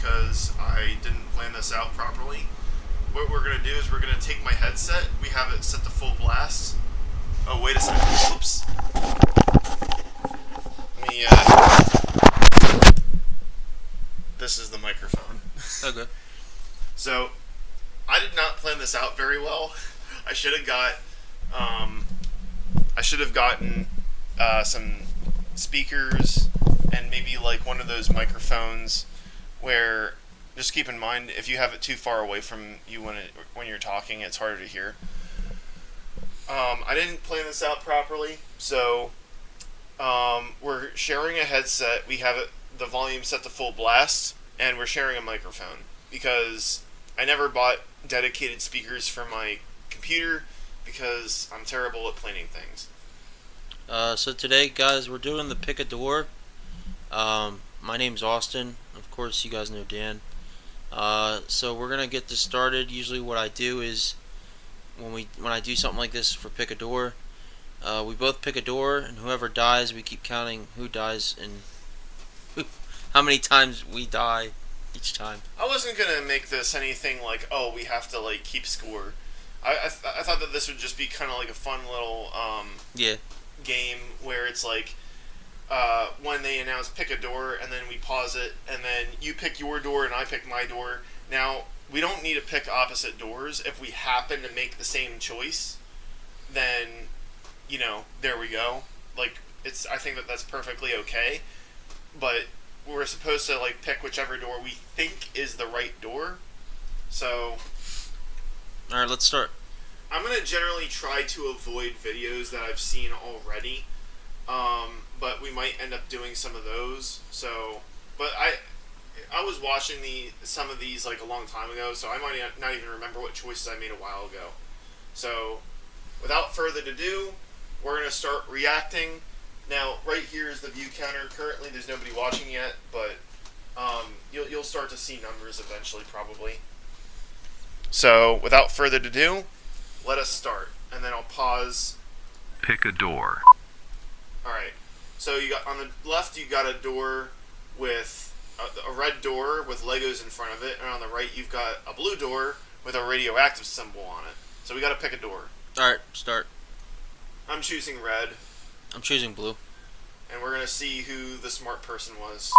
because I didn't plan this out properly. What we're going to do is we're going to take my headset. We have it set to full blast. Oh, wait a second. Oops. Let me, this is the microphone. Okay. So, I did not plan this out very well. I should have gotten some speakers and maybe like one of those microphones where, just keep in mind, if you have it too far away from you when you're talking, it's harder to hear. I didn't plan this out properly, so we're sharing a headset. We have the volume set to full blast, and we're sharing a microphone because I never bought dedicated speakers for my computer because I'm terrible at planning things. So today, guys, we're doing the pick a door. My name's Austin. Of course, you guys know Dan. So we're gonna get this started. Usually, what I do is when I do something like this for pick a door, we both pick a door, and whoever dies, we keep counting who dies and how many times we die each time. I wasn't gonna make this anything like, oh, we have to like keep score. I thought that this would just be kind of like a fun little game where it's like when they announce pick a door and then we pause it and then you pick your door and I pick my door. Now we don't need to pick opposite doors. If we happen to make the same choice, then there we go. Like I think that that's perfectly okay. But we're supposed to like pick whichever door we think is the right door. So alright, let's start. I'm going to generally try to avoid videos that I've seen already, but we might end up doing some of those. So, but I was watching some of these like a long time ago, so I might not even remember what choices I made a while ago. So, without further ado, we're going to start reacting. Now, right here is the view counter. Currently, there's nobody watching yet, but you'll start to see numbers eventually, probably. So, without further ado, let us start, and then I'll pause. Pick a door. Alright, so you got on the left, you got a door with a red door with Legos in front of it, and on the right, you've got a blue door with a radioactive symbol on it. So we gotta pick a door. Alright, start. I'm choosing red. I'm choosing blue. And we're gonna see who the smart person was.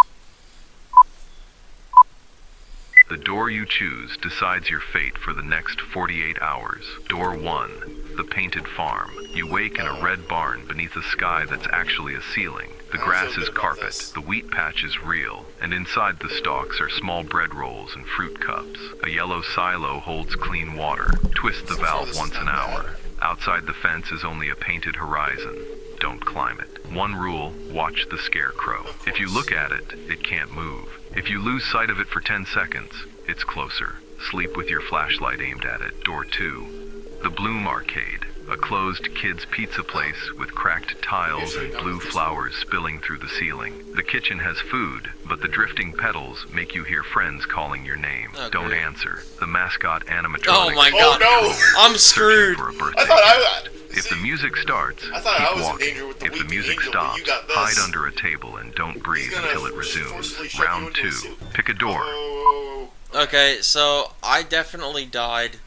The door you choose decides your fate for the next 48 hours. Door 1, the painted farm. You wake in a red barn beneath a sky that's actually a ceiling. The grass is carpet, the wheat patch is real, and inside the stalks are small bread rolls and fruit cups. A yellow silo holds clean water. Twist the valve once an hour. Outside the fence is only a painted horizon. Don't climb it. One rule, watch the scarecrow. If you look at it, it can't move. If you lose sight of it for 10 seconds, it's closer. Sleep with your flashlight aimed at it. Door 2. The Bloom Arcade. A closed kids' pizza place with cracked tiles and blue flowers spilling through the ceiling. The kitchen has food, but the drifting petals make you hear friends calling your name. Oh, Don't great. answer. The mascot animatronic. Oh my god. Oh no! I'm screwed. For a birthday. I thought If the music starts, I thought keep I was in walking. danger with the If the weeping music angel, but stops, you got this. hide under a table and don't breathe gonna until it forcefully resumes. shove you Round into a 2. suit. Pick a door. Oh. Okay, so I definitely died.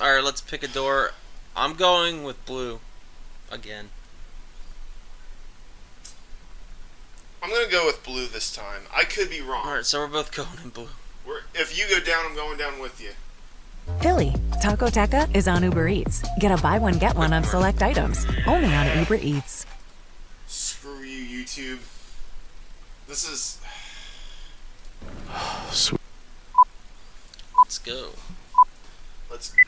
Alright, let's pick a door. I'm going with blue. Again. I'm gonna go with blue this time. I could be wrong. Alright, so we're both going in blue. If you go down, I'm going down with you. Philly, Taco Teca is on Uber Eats. Get a buy one, get one on select items. Only on Uber Eats. Screw you, YouTube. This is... Let's go.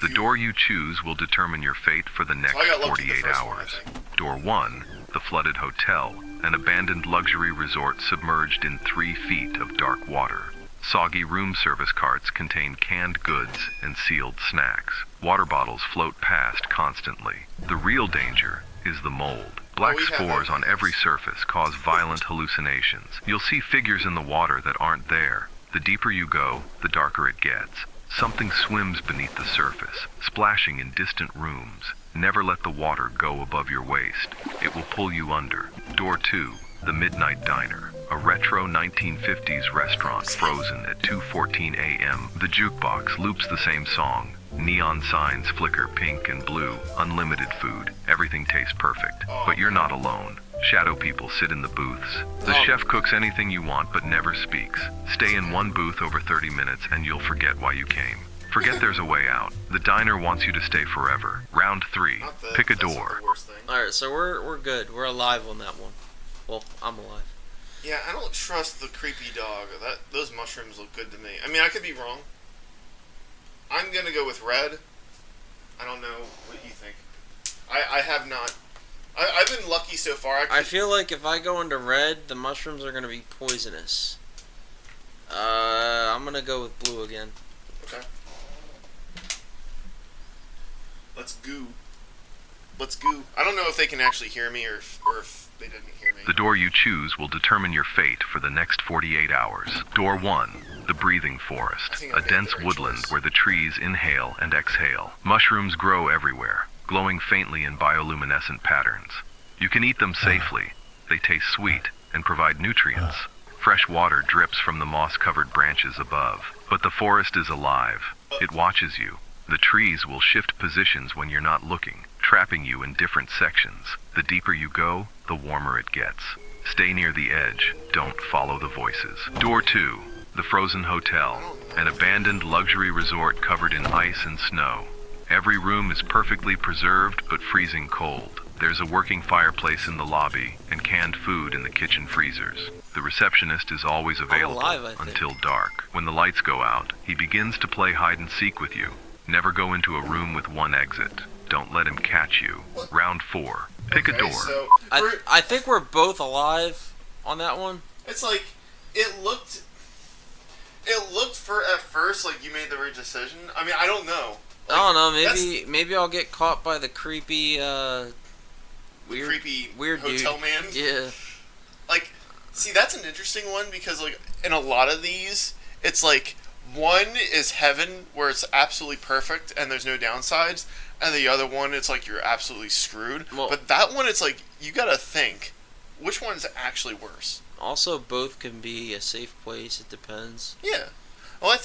The door you choose will determine your fate for the next I got lucky the 48 first one, I hours. think. Door 1, the flooded hotel, an abandoned luxury resort submerged in 3 feet of dark water. Soggy room service carts contain canned goods and sealed snacks. Water bottles float past constantly. The real danger is the mold. Black spores on every surface cause violent hallucinations. You'll see figures in the water that aren't there. The deeper you go, the darker it gets. Something swims beneath the surface, splashing in distant rooms. Never let the water go above your waist. It will pull you under. Door 2. The Midnight Diner, a retro 1950s restaurant frozen at 2:14 a.m. The jukebox loops the same song. Neon signs flicker pink and blue. Unlimited food. Everything tastes perfect. But you're not alone. Shadow people sit in the booths. The chef cooks anything you want but never speaks. Stay in one booth over 30 minutes and you'll forget why you came. Forget there's a way out. The diner wants you to stay forever. Round 3. Pick a door. Alright, so we're good. We're alive on that one. Well, I'm alive. Yeah, I don't trust the creepy dog. Those mushrooms look good to me. I mean, I could be wrong. I'm gonna go with red. I don't know what you think. I have not. I've been lucky so far. I feel like if I go into red, the mushrooms are gonna be poisonous. I'm gonna go with blue again. Okay. Let's go. Let's go. I don't know if they can actually hear me or if they didn't hear me. The door you choose will determine your fate for the next 48 hours. Door 1. The Breathing Forest, a dense woodland where the trees inhale and exhale. Mushrooms grow everywhere, glowing faintly in bioluminescent patterns. You can eat them safely. They taste sweet and provide nutrients. Fresh water drips from the moss-covered branches above. But the forest is alive. It watches you. The trees will shift positions when you're not looking, trapping you in different sections. The deeper you go, the warmer it gets. Stay near the edge. Don't follow the voices. Door 2. The Frozen Hotel, an abandoned luxury resort covered in ice and snow. Every room is perfectly preserved but freezing cold. There's a working fireplace in the lobby and canned food in the kitchen freezers. The receptionist is always available until dark. When the lights go out, he begins to play hide and seek with you. Never go into a room with one exit. Don't let him catch you. Round 4. Pick a door. So I think we're both alive on that one. it's like it looked for at first like you made the right decision. I mean, I don't know. Like, I don't know. Maybe I'll get caught by the creepy, weird hotel dude. man. Yeah. Like, see, that's an interesting one because like in a lot of these, it's like one is heaven where it's absolutely perfect and there's no downsides, and the other one it's like you're absolutely screwed. Well, but that one, it's like you gotta think which one's actually worse. Also, both can be a safe place. It depends. Yeah. Well,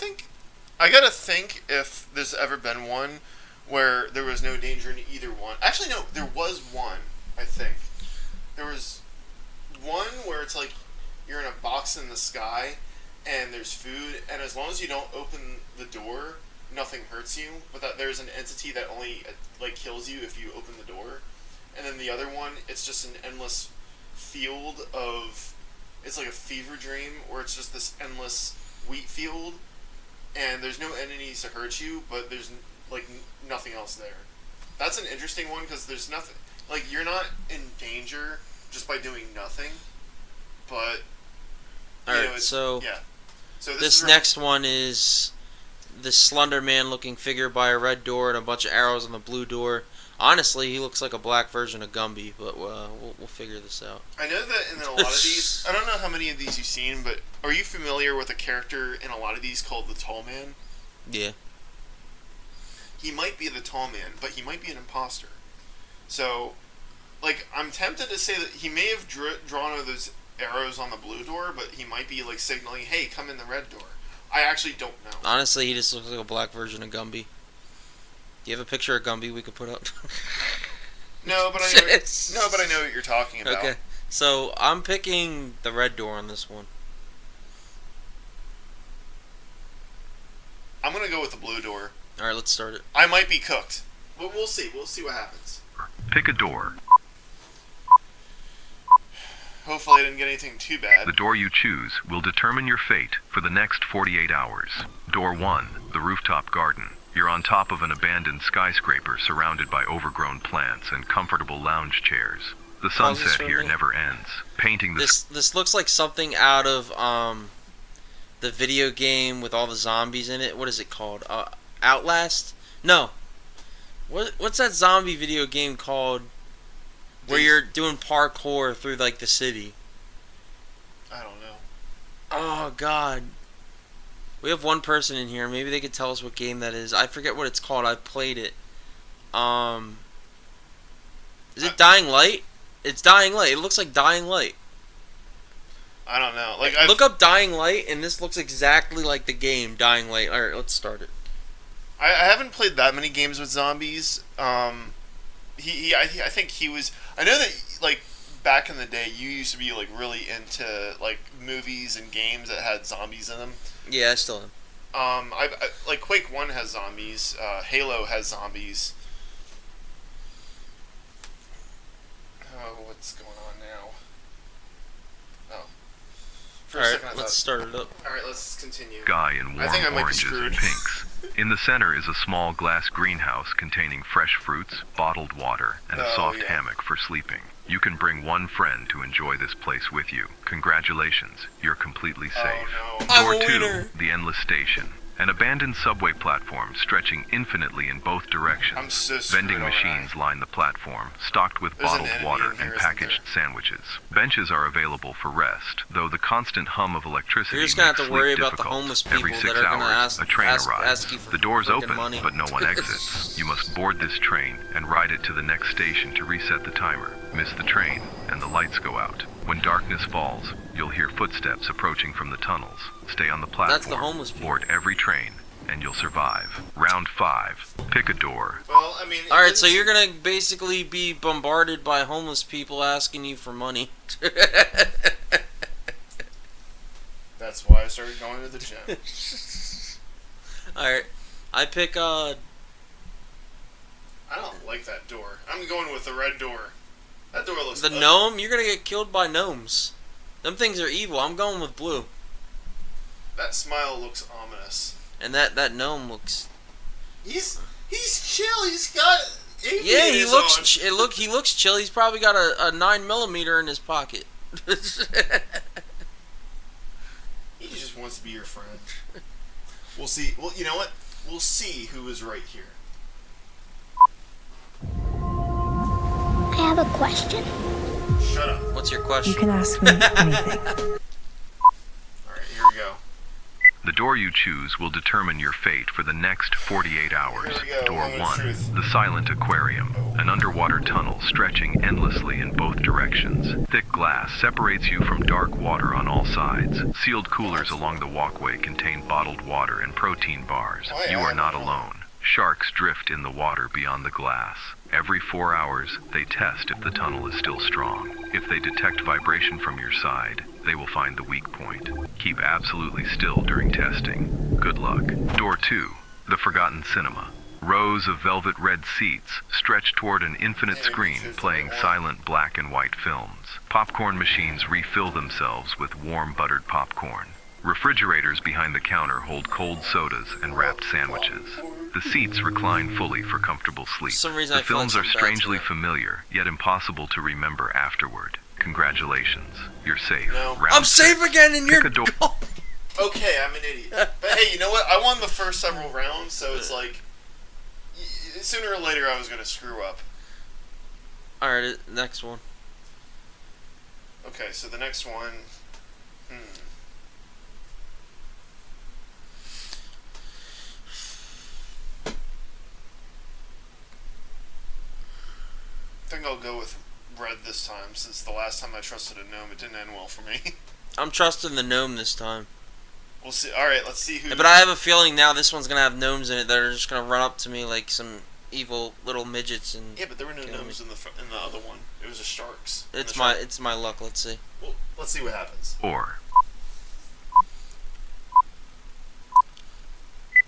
I gotta think if there's ever been one where there was no danger in either one. Actually, no, there was one, I think. There was one where it's like you're in a box in the sky and there's food, and as long as you don't open the door, nothing hurts you, but that there's an entity that only like kills you if you open the door. And then the other one, it's just an endless field of, it's like a fever dream where it's just this endless wheat field, and there's no enemies to hurt you, but there's like nothing else there. That's an interesting one because there's nothing, like you're not in danger just by doing nothing, but Alright, so yeah. So this next one is the Slender Man looking figure by a red door and a bunch of arrows on the blue door. Honestly, he looks like a black version of Gumby, but we'll figure this out. I know that in a lot of these, I don't know how many of these you've seen, but are you familiar with a character in a lot of these called the Tall Man? Yeah. He might be the Tall Man, but he might be an imposter. So, like, I'm tempted to say that he may have drawn all those arrows on the blue door, but he might be, like, signaling, hey, come in the red door. I actually don't know. Honestly, he just looks like a black version of Gumby. Do you have a picture of Gumby we could put up? No, but I know what you're talking about. Okay, so I'm picking the red door on this one. I'm gonna go with the blue door. All right, let's start it. I might be cooked. But we'll see. We'll see what happens. Pick a door. Hopefully I didn't get anything too bad. The door you choose will determine your fate for the next 48 hours. Door 1. The Rooftop Garden. You're on top of an abandoned skyscraper surrounded by overgrown plants and comfortable lounge chairs. The sunset here never ends. Painting the This looks like something out of the video game with all the zombies in it. What is it called? Outlast? No. What's that zombie video game called where you're doing parkour through like the city? I don't know. Oh god. We have one person in here. Maybe they could tell us what game that is. I forget what it's called. I've played it. Is it Dying Light? It's Dying Light. It looks like Dying Light. I don't know. Like, I've, Look up Dying Light, and this looks exactly like the game Dying Light. All right, let's start it. I haven't played that many games with zombies. I think he was. I know that like back in the day, you used to be like really into like movies and games that had zombies in them. Yeah, I still am. I like Quake 1 has zombies. Halo has zombies. Oh, what's going on now? Oh, for All a right, second I let's thought. start it up. All right, let's continue. Guy in I warm think I might be oranges screwed. and pinks. In the center is a small glass greenhouse containing fresh fruits, bottled water, and a Oh, soft yeah. hammock for sleeping. You can bring one friend to enjoy this place with you. Congratulations, you're completely safe. Oh no. I'm Door a 2, winner. the Endless Station. An abandoned subway platform stretching infinitely in both directions. I'm so screwed, Vending aren't I? machines line the platform, stocked with There's an bottled enemy water in here, and isn't packaged sandwiches. Benches are available for rest, though the constant hum of electricity You're just gonna have makes to worry sleep about the difficult. homeless Every people 6 that are gonna hours, ask- a train ask- arrives. ask you for The doors freaking open, money. but no one exits. You must board this train and ride it to the next station to reset the timer. Miss the train, and the lights go out. When darkness falls, you'll hear footsteps approaching from the tunnels. Stay on the platform. That's the homeless people. Board every train, and you'll survive. Round 5. Pick a door. Well, I mean. All right, so you're gonna basically be bombarded by homeless people asking you for money. That's why I started going to the gym. All right, I pick I don't like that door. I'm going with the red door. That door looks the ugly. gnome. You're gonna get killed by gnomes. Them things are evil. I'm going with blue, That smile looks ominous. and that gnome looks. He's chill. He's got aviators Yeah, he looks. on. He looks chill. He's probably got a 9mm in his pocket. He just wants to be your friend. We'll see. Well, you know what? We'll see who is right here. I have a question. Shut up. What's your You question? can ask me anything. All right, here we go. The door you choose will determine your fate for the next 48 hours. Here we go, Door moment of 1, truth. the Silent Aquarium, an underwater tunnel stretching endlessly in both directions. Thick glass separates you from dark water on all sides. Sealed coolers along the walkway contain bottled water and protein bars. Oh, yeah, You are I not know. alone. Sharks drift in the water beyond the glass. Every 4 hours, they test if the tunnel is still strong. If they detect vibration from your side, they will find the weak point. Keep absolutely still during testing. Good luck. Door 2, the Forgotten Cinema. Rows of velvet red seats stretch toward an infinite Yeah, we screen can choose the playing right one. silent black and white films. Popcorn machines refill themselves with warm buttered popcorn. Refrigerators behind the counter hold cold sodas and wrapped sandwiches. The seats recline fully for comfortable sleep. For some reason, The I feel like films are something bad's strangely gonna- familiar, yet impossible to remember afterward. Congratulations, you're safe. No. Round I'm safe 6. again, and Pick you're. a door. Okay, I'm an idiot. But hey, you know what? I won the first several rounds, so it's like sooner or later I was gonna screw up. All right, next one. Okay, so the next one. I think I'll go with red this time, since the last time I trusted a gnome, it didn't end well for me. I'm trusting the gnome this time. We'll see. All right, let's see who. But I have a feeling now this one's gonna have gnomes in it that are just gonna run up to me like some evil little midgets, and Yeah, but there were no Kill me. gnomes in the other one. It was just sharks. And it's the my shark- luck. Let's see. Well, let's see what happens. Or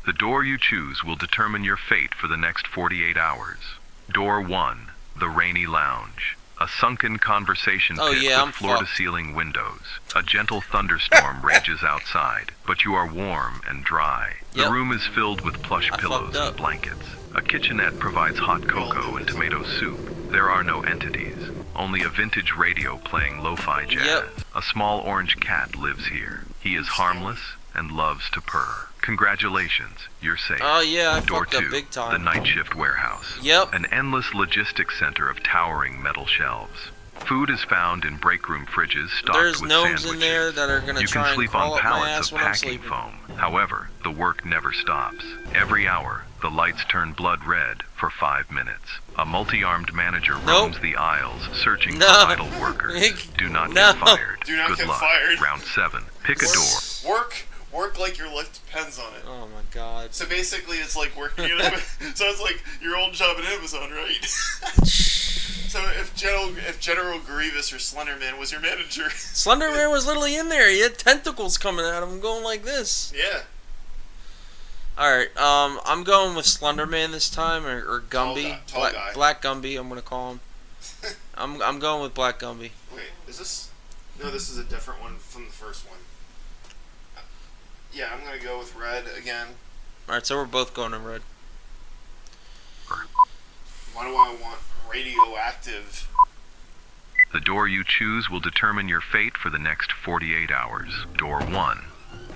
the door you choose will determine your fate for the next 48 hours. Door 1, the Rainy Lounge. A sunken conversation Oh, pit yeah, I'm with floor-to-ceiling windows. A gentle thunderstorm rages outside, but you are warm and dry. The Yep. room is filled with plush I pillows fucked up. and blankets. A kitchenette provides hot cocoa and tomato soup. There are no entities, only a vintage radio playing lo-fi jazz. Yep. A small orange cat lives here. He is harmless and loves to purr. Congratulations, you're safe. Oh yeah, I Door fucked up 2, big the time. Night Shift Warehouse. Yep. An endless logistics center of towering metal shelves. Food is found in break room fridges stocked There's with gnomes sandwiches. in there that are gonna You try can and sleep crawl on up my pallets ass of when I'm packing sleeping. foam. However, the work never stops. Every hour, the lights turn blood red for 5 minutes. A multi-armed manager roams the aisles searching for idle workers. Do not get fired. Do not Good get luck. fired. Round 7. Pick a door. Work like your life depends on it. Oh my god. So basically, it's like working at so it's like your old job at Amazon, right? So if General Grievous or Slenderman was your manager, Slenderman was literally in there. He had tentacles coming at him, going like this. yeah. All right. I'm going with Slenderman this time, or Gumby. Tall guy. Black Gumby. I'm gonna call him. I'm going with Black Gumby. Wait, is this? No, this is a different one from the first one. Yeah, I'm gonna go with red again. All right. So we're both going in red. Why do I want radioactive? The door you choose will determine your fate for the next 48 hours. Door 1.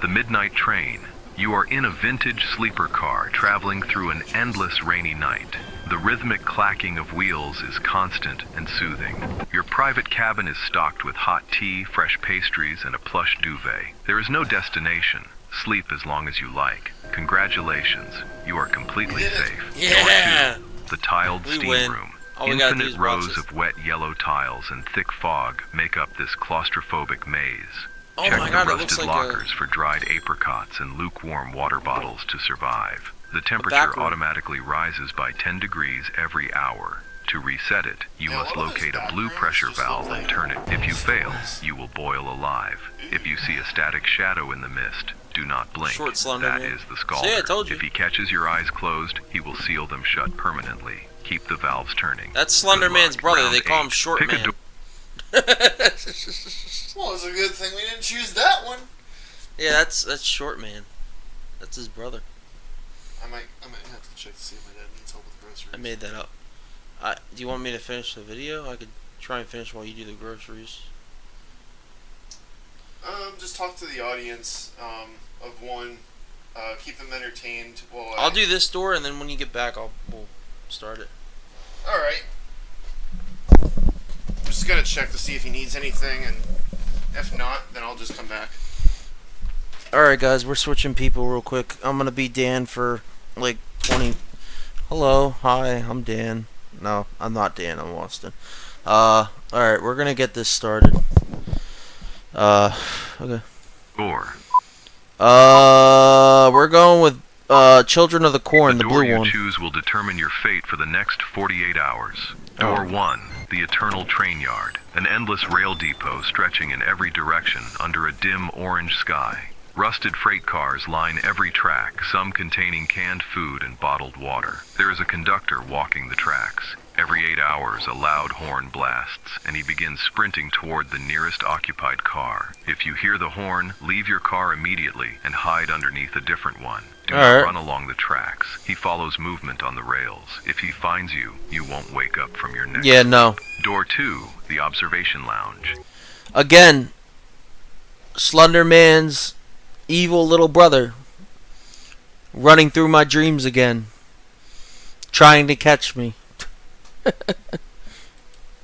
The midnight train. You are in a vintage sleeper car traveling through an endless rainy night. The rhythmic clacking of wheels is constant and soothing. Your private cabin is stocked with hot tea, fresh pastries, and a plush duvet. There is no destination. Sleep as long as you like. Congratulations, you are completely safe. Yeah. Door 2. The tiled We steam win. room. All we gotta do Infinite is rows watch this. of wet yellow tiles and thick fog make up this claustrophobic maze. Oh Check my the god, it rusted looks like lockers for dried apricots and lukewarm water bottles to survive. The back temperature room. automatically rises by 10 degrees every hour. To reset it, you Yeah, must what are those locate a back blue rooms? pressure Just look valve like and turn it. If you fail, nice. you will boil alive. If you see a static shadow in the mist, do not blink. Short, slender That man. is the Scalder. See, I told you. If he catches your eyes closed, he will seal them shut permanently. Keep the valves turning. That's Slender Good Man's luck. brother. Round They call him 8. Short Pick a Man. door. Well, it's a good thing we didn't choose that one. Yeah, that's Short Man. That's his brother. I might have to check to see if my dad needs help with groceries. I made that up. Do you want me to finish the video? I could try and finish while you do the groceries. Just talk to the audience. Of one, keep them entertained. While I'll do this door, and then when you get back, we'll start it. All right. I'm just gonna check to see if he needs anything, and if not, then I'll just come back. Alright guys, we're switching people real quick. I'm gonna be Dan for like 20. Hello, hi, I'm Dan. No, I'm not Dan, I'm Austin. Alright, we're gonna get this started. Okay. Door. We're going with Children of the Corn, the door blue you one. choose will determine your fate for the next 48 hours. Door 1. The Eternal Train Yard. An endless rail depot stretching in every direction under a dim orange sky. Rusted freight cars line every track, some containing canned food and bottled water. There is a conductor walking the tracks. Every 8 hours, a loud horn blasts, and he begins sprinting toward the nearest occupied car. If you hear the horn, leave your car immediately and hide underneath a different one. Do not run along the tracks. He follows movement on the rails. If he finds you, you won't wake up from your next Yeah, no. Door 2, the Observation Lounge. Again, Slender Man's evil little brother. Running through my dreams again. Trying to catch me.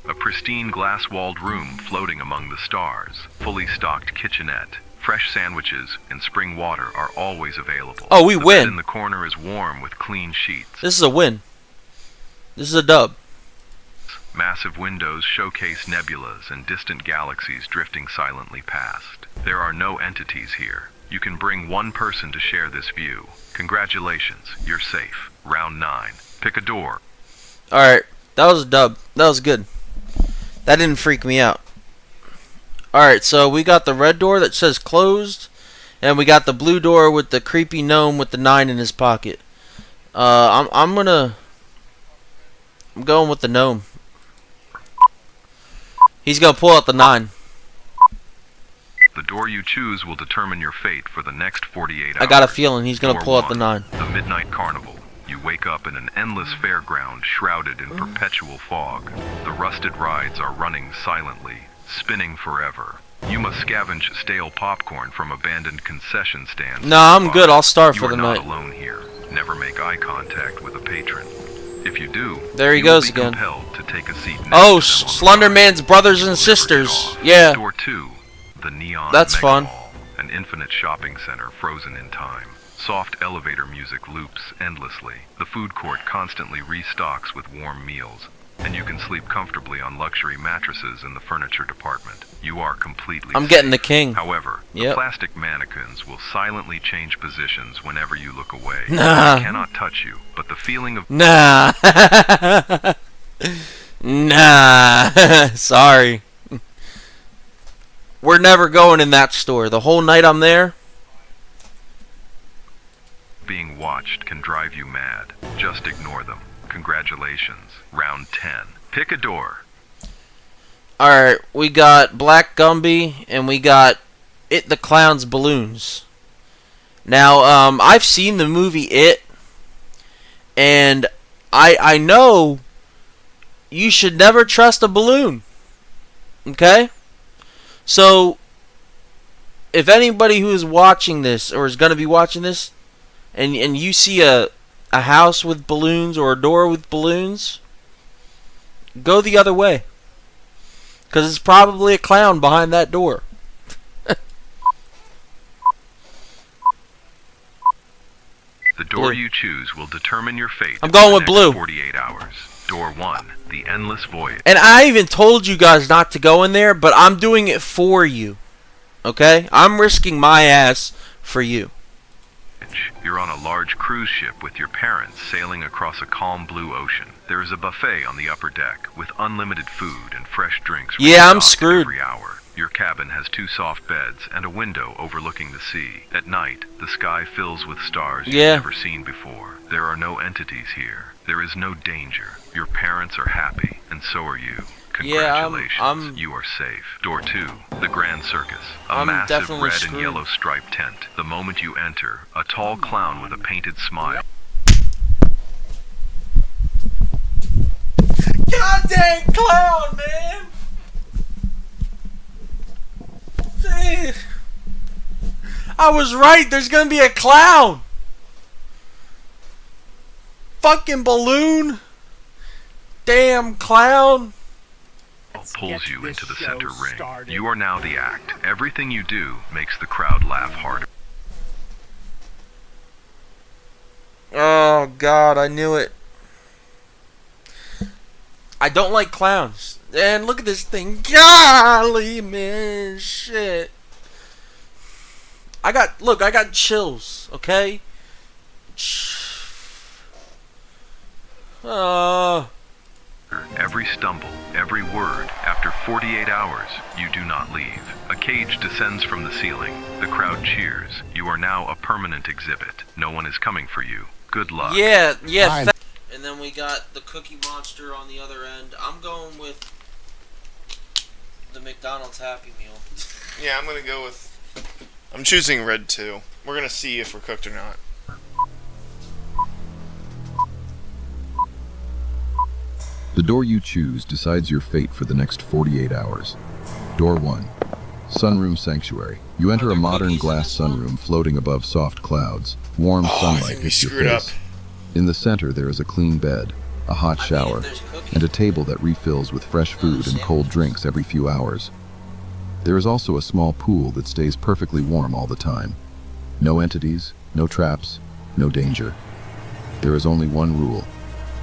A pristine glass-walled room floating among the stars. Fully stocked kitchenette. Fresh sandwiches and spring water are always available. Oh, we The win. bed in the corner is warm with clean sheets. This is a win. This is a dub. Massive windows showcase nebulas and distant galaxies drifting silently past. There are no entities here. You can bring one person to share this view. Congratulations, you're safe. Round 9. Pick a door. Alright, that was a dub. That was good. That didn't freak me out. Alright, so we got the red door that says closed. And we got the blue door with the creepy gnome with the 9 in his pocket. I'm going with the gnome. He's gonna pull out the 9. The door you choose will determine your fate for the next 48 hours. I got a feeling he's gonna Door pull out the 1, 9. The Midnight Carnival. You wake up in an endless fairground shrouded in perpetual fog. The rusted rides are running silently, spinning forever. You must scavenge stale popcorn from abandoned concession stands. Nah, I'm good. I'll starve for the You are night. not alone here. Never make eye contact with a patron. If you do, There he you will goes be again. compelled to take a seat next Oh, to them on the Slender ride. Man's brothers and Liberty sisters. Dog. Yeah. Door 2, the Neon That's Mega fun. Mall, an infinite shopping center frozen in time. Soft elevator music loops endlessly. The food court constantly restocks with warm meals, and you can sleep comfortably on luxury mattresses in the furniture department. You are completely I'm safe. getting the king. However, Yep. the plastic mannequins will silently change positions whenever you look away. Nah. They cannot touch you, but the feeling of Nah. Nah. Sorry. We're never going in that store. The whole night I'm there. being watched can drive you mad. Just ignore them. Congratulations. Round 10. Pick a door. Alright, we got Black Gumby and we got It the Clown's Balloons. Now, I've seen the movie It, and I know you should never trust a balloon. Okay? So, if anybody who is watching this, or is going to be watching this, and you see a house with balloons or a door with balloons, go the other way. Because it's probably a clown behind that door. The door Blue. you choose will determine your fate. I'm going for with the blue. next 48 hours. Door 1. The Endless Voyage. And I even told you guys not to go in there, but I'm doing it for you. Okay? I'm risking my ass for you. You're on a large cruise ship with your parents sailing across a calm blue ocean. There is a buffet on the upper deck with unlimited food and fresh drinks. Yeah, I'm restocked screwed. Every hour. Your cabin has 2 soft beds and a window overlooking the sea. At night, the sky fills with stars you've Yeah. never seen before. There are no entities here. There is no danger. Your parents are happy, and so are you. Yeah, Congratulations, I'm- you are safe. Door 2, the Grand Circus. A I'm massive definitely red screwed. and yellow striped tent. The moment you enter, a tall clown with a painted smile. Goddamn clown, man! See, I was right, there's gonna be a clown! Fucking balloon! Damn clown! Pulls you into the center ring. You are now the act. Everything you do makes the crowd laugh harder. Oh god, I knew it. I don't like clowns. And look at this thing. Golly, man, shit. I got chills, okay? Every stumble, every word. After 48 hours, you do not leave. A cage descends from the ceiling. The crowd cheers. You are now a permanent exhibit. No one is coming for you. Good luck. Yeah. Fine. And then we got the Cookie Monster on the other end. I'm going with the McDonald's Happy Meal. Yeah, I'm gonna go with. I'm choosing red too. We're gonna see if we're cooked or not. The door you choose decides your fate for the next 48 hours. Door 1. Sunroom Sanctuary. You enter a modern glass sunroom floating above soft clouds. Warm I sunlight think we hits your screwed up. face. In the center there is a clean bed, a hot shower, and a table that refills with fresh food and cold drinks every few hours. There is also a small pool that stays perfectly warm all the time. No entities, no traps, no danger. There is only one rule.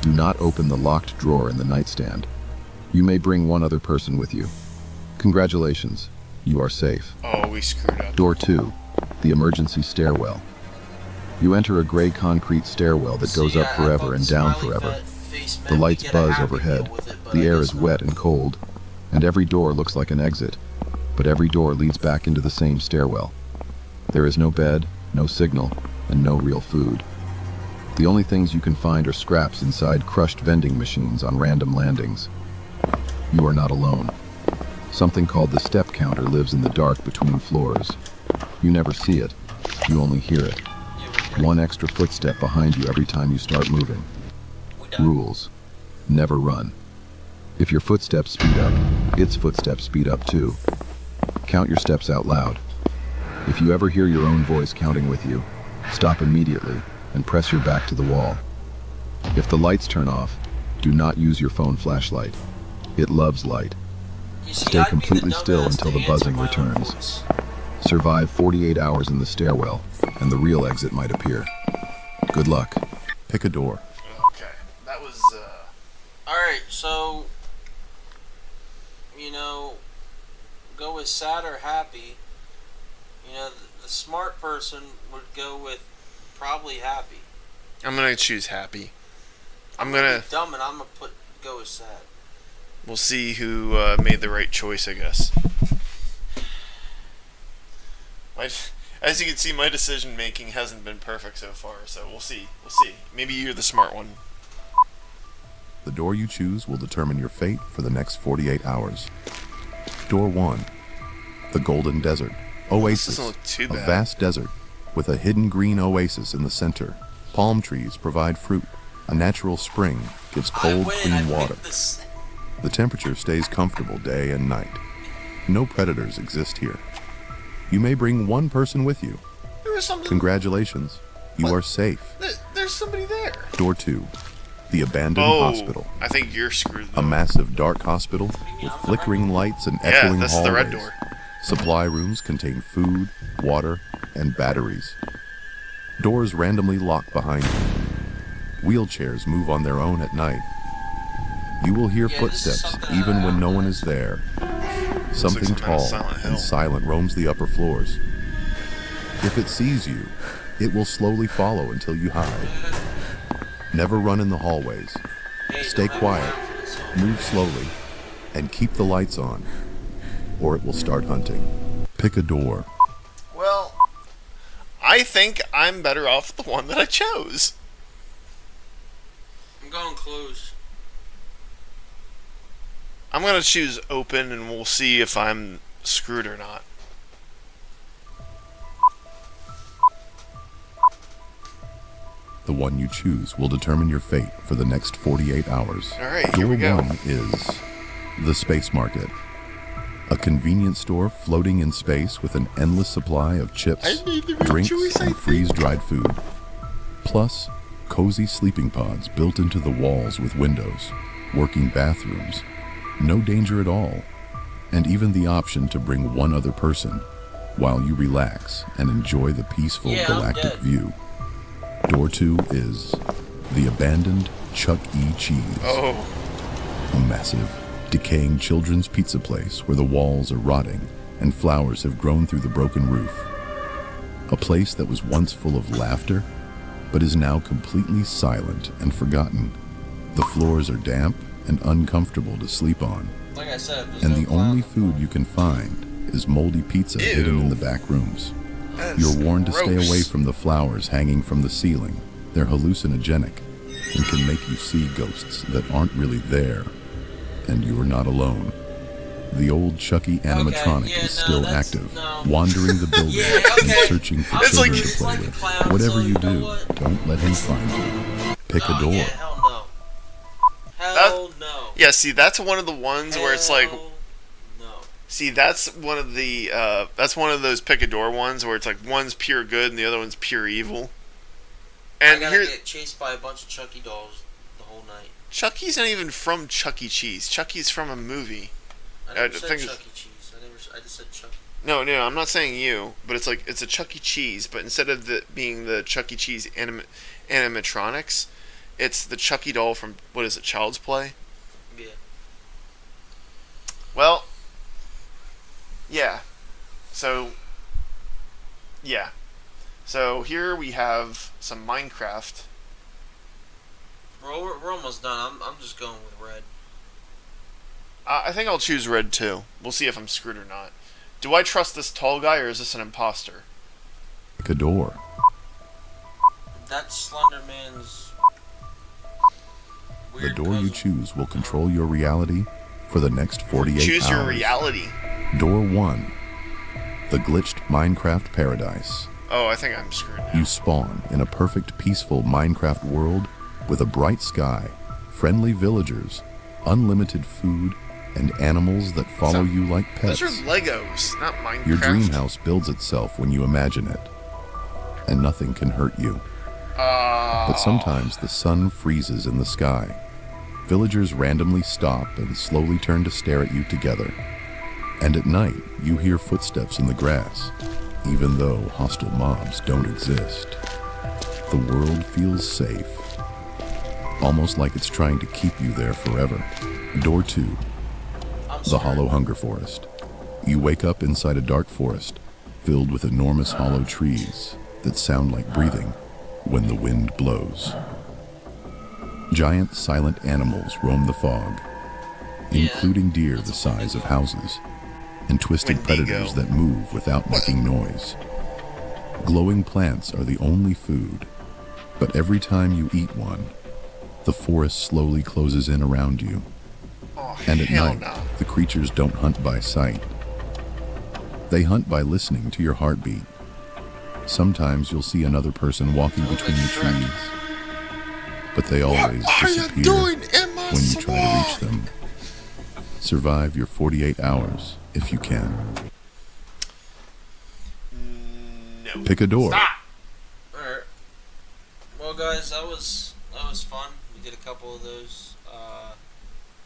Do not open the locked drawer in the nightstand. You may bring one other person with you. Congratulations, you are safe. Oh, we screwed up. Door 2, the emergency stairwell. You enter a gray concrete stairwell that goes up forever and down forever. The lights buzz overhead, the air is wet and cold, and every door looks like an exit, but every door leads back into the same stairwell. There is no bed, no signal, and no real food. The only things you can find are scraps inside crushed vending machines on random landings. You are not alone. Something called the step counter lives in the dark between floors. You never see it, you only hear it. One extra footstep behind you every time you start moving. Rules. Never run. If your footsteps speed up, its footsteps speed up too. Count your steps out loud. If you ever hear your own voice counting with you, stop immediately and press your back to the wall. If the lights turn off, do not use your phone flashlight. It loves light. You see, Stay I'd be the completely still dumbass until to the buzzing answer my own returns. voice. Survive 48 hours in the stairwell, and the real exit might appear. Good luck. Pick a door. Okay, that was. Alright, so, go with sad or happy. The smart person would go with probably happy. I'm gonna choose happy. I'm gonna be dumb and I'm gonna go with sad. We'll see who made the right choice, I guess. As you can see, my decision making hasn't been perfect so far, so we'll see. Maybe you're the smart one. The door you choose will determine your fate for the next 48 hours. Door 1. The Golden Desert. Oasis. doesn't look too A bad. vast desert with a hidden green oasis in the center. Palm trees provide fruit. A natural spring gives cold, clean water. The temperature stays comfortable day and night. No predators exist here. You may bring one person with you. There was something. Congratulations. You are safe. There's somebody there. Door 2. The Abandoned Hospital. I think you're screwed. A massive dark hospital with flickering lights and echoing this is hallways. the red door. Supply rooms contain food, water, and batteries. Doors randomly lock behind you. Wheelchairs move on their own at night. You will hear footsteps even when no one is there. Something some kind of tall Silent Hill. and silent roams the upper floors. If it sees you, it will slowly follow until you hide. Never run in the hallways. Stay quiet, move slowly, and keep the lights on, or it will start hunting. Pick a door. Well, I think I'm better off with the one that I chose. I'm going close. I'm gonna choose open, and we'll see if I'm screwed or not. The one you choose will determine your fate for the next 48 hours. All right, here we Door go. 1 is the Space Market. A convenience store floating in space with an endless supply of chips, I made the right drinks, choice, I and think. freeze-dried food. Plus, cozy sleeping pods built into the walls with windows, working bathrooms, no danger at all, and even the option to bring one other person while you relax and enjoy the peaceful Yeah, I'm galactic dead. view. Door 2 is the abandoned Chuck E. Cheese. Oh, A massive, decaying children's pizza place where the walls are rotting and flowers have grown through the broken roof. A place that was once full of laughter, but is now completely silent and forgotten. The floors are damp and uncomfortable to sleep on, Like I said, there's and no the clown. only food you can find is moldy pizza Ew. hidden in the back rooms. that's You're warned to stay gross. away from the flowers hanging from the ceiling. They're hallucinogenic and can make you see ghosts that aren't really there. And you're not alone. The old Chucky animatronic yeah, is no, still that's- active, no. wandering the building Yeah, okay. and searching for It's children like- to It's play like a with. clown, Whatever so you you know do, what? don't let him find you. Pick a Oh, door. yeah, hell no. Hell no. Yeah, see, that's one of the ones where it's like, Hell no. see, that's one of those pick a door ones where it's like one's pure good and the other one's pure evil. I And gotta here, get chased by a bunch of Chucky dolls the whole night. Chucky's not even from Chuck E. Cheese. Chucky's from a movie. I never I said think- Chuck E. Cheese. I just said Chucky. No, I'm not saying you, but it's like it's a Chuck E. Cheese, but instead of being the Chuck E. Cheese animatronics, it's the Chucky doll from what is it, Child's Play? Yeah. Well, yeah. So, yeah. So here we have some Minecraft. We're almost done. I'm just going with red. I think I'll choose red too. We'll see if I'm screwed or not. Do I trust this tall guy or is this an imposter? Pick a door. That's Slender Man's The weird door you cousin. choose will control your reality for the next 48 Choose hours. your reality. Door 1. The glitched Minecraft paradise. Oh, I think I'm screwed now. You spawn in a perfect, peaceful Minecraft world with a bright sky, friendly villagers, unlimited food, and animals that follow you like pets. Those are Legos, not Minecraft. Your dream house builds itself when you imagine it, and nothing can hurt you. But sometimes the sun freezes in the sky. Villagers randomly stop and slowly turn to stare at you together. And at night, you hear footsteps in the grass, even though hostile mobs don't exist. The world feels safe, almost like it's trying to keep you there forever. Door 2, the Hollow Hunger Forest. You wake up inside a dark forest filled with enormous hollow trees that sound like breathing when the wind blows. Giant silent animals roam the fog, including deer the size of houses, and twisted Wendigo. predators that move without making noise. Glowing plants are the only food, but every time you eat one, the forest slowly closes in around you. Oh, And at hell night, no. the creatures don't hunt by sight. They hunt by listening to your heartbeat. Sometimes you'll see another person walking between the trees, but they always disappear when you try to reach them. Survive your 48 hours if you can. No. Pick a door. Stop! Alright. Well, guys, that was fun. We did a couple of those.